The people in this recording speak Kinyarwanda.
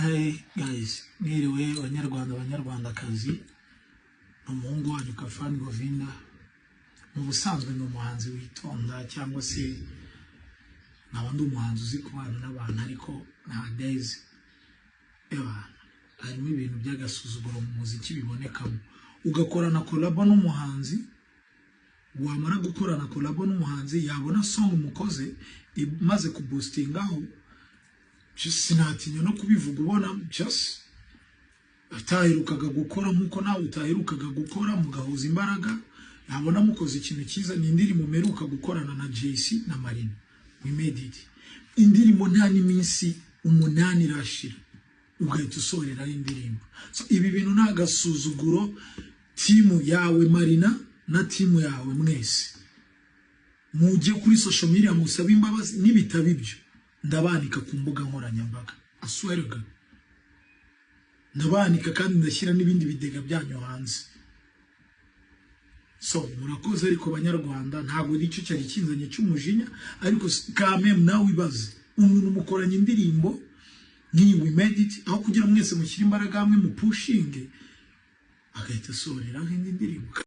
Hey guys, mwiriwe banyarwandakazi, umuhungu wanyu Kafani Govinda. Mu busanzwe ni umuhanzi witonda cyangwa se nabandi umuhanzi uzi kubana n'abantu, ariko nowadays harimo ibintu by'agasuzuguro mu muziki bibonekamo. Ugakorana collabo n'umuhanzi, wamara gukorana collabo n'umuhanzi yabona song mukoze imaze kuboostingaho, sinatinya no kubivuga, ubona just atahirukaga gukora nkuko nawe utahirukaga gukora, mugahuza imbaraga, yabona mukoze ikintu cyiza. Ni indirimbo meruka gukorana na JC na Marina, we made it. Indirimbo nta n'iminsi 8 irashira ugahita usorera indirimbo. So ibi bintu nta gasuzuguro timu yawe Marina na timu yawe mwese mujye kuri social media musaba imbabazi. Nibitaba ibyo ndabanika ku mbuga nkoranyambaga, aswerega ndabanika kandi ndashyira n'ibindi bidega byanyu hanze. So murakoze, ariko banyarwanda ntabwo nicyo cyari kinzanye cy'umujinya, ariko kame nawe ibaze umuntu mukoranye indirimbo nk'iyi we made it, aho kugira mwese mushyira imbaraga hamwe mu pushinge agahita asorera nk'indi ndirimbo.